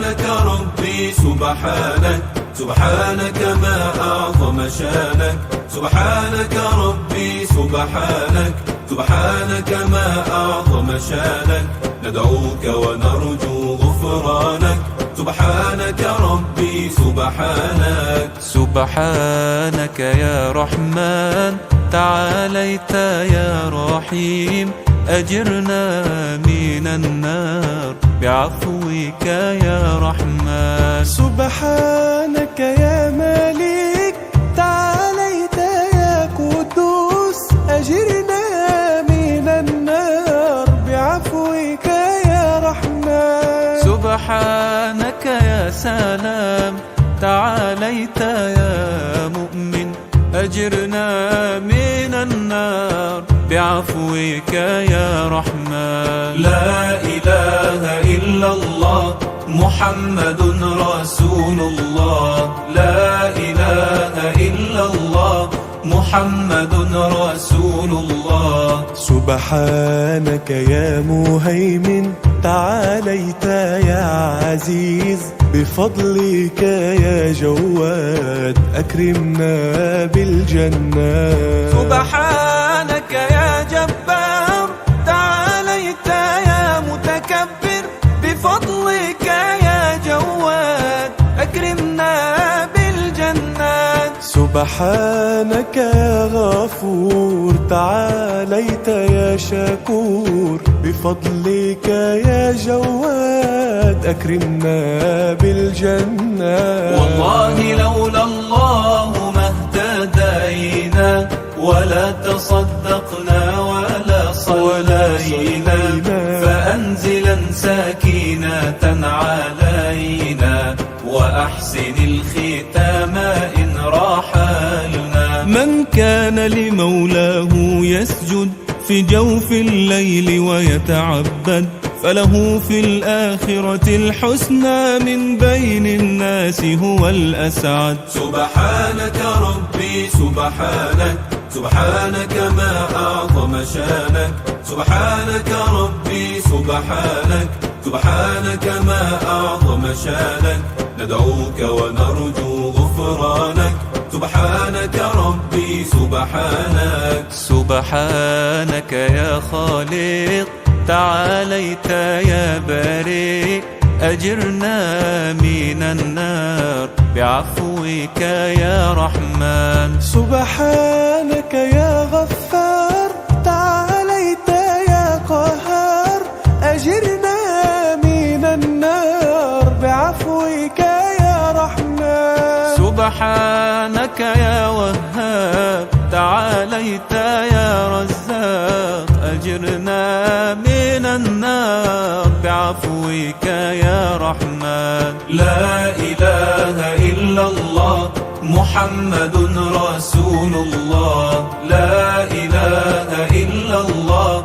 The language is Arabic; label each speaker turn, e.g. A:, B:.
A: سبحانك ربي سبحانك، سبحانك ما أعظم شانك. سبحانك ربي سبحانك، سبحانك ما أعظم شانك. ندعوك ونرجو غفرانك، سبحانك ربي سبحانك.
B: سبحانك يا رحمن تعاليت يا رحيم، أجرنا من النار بعفوك يا رحمن.
C: سبحانك يا مالك تعاليت يا قدوس، أجرنا من النار بعفوك يا رحمن.
B: سبحانك يا سلام تعاليت يا مؤمن، أجرنا من النار بعفوك يا رحمن.
A: لا إله إلا الله محمد رسول الله، لا إله إلا الله محمد رسول الله.
C: سبحانك يا مهيمن تعاليت يا عزيز، بفضلك يا جواد أكرمنا بالجنة.
B: سبحانك يا جبار تعاليت يا متكبر، بفضلك يا جواد أكرمنا بالجنات.
C: سبحانك يا غفور تعاليت يا شكور، بفضلك يا جواد أكرمنا بالجنة.
A: والله لولا الله ما اهتدينا، ولا تصدقنا ولا صلينا. فأنزلا سكينة علينا، وأحسن الختام إن رحلنا.
B: من كان لمولاه يسجد في جوف الليل ويتعبد، فله في الآخرة الحسنى، من بين الناس هو الأسعد.
A: سبحانك ربي سبحانك، سبحانك ما أعظم شانك. سبحانك ربي سبحانك، سبحانك ما أعظم شانك. ندعوك ونرجو غفرانك، سبحانك ربي سبحانك.
B: سبحانك يا خالق تعاليت يا بريء، أجرنا من النار بعفوك يا رحمن.
C: سبحانك يا غفار تعاليت يا قهار، أجرنا من النار بعفوك يا رحمن.
B: سبحانك يا وهاب تعاليت يا رزاق، أجرنا من النار بعفوك يا رحمن.
A: لا إله إلا الله محمد رسول الله، لا إله إلا الله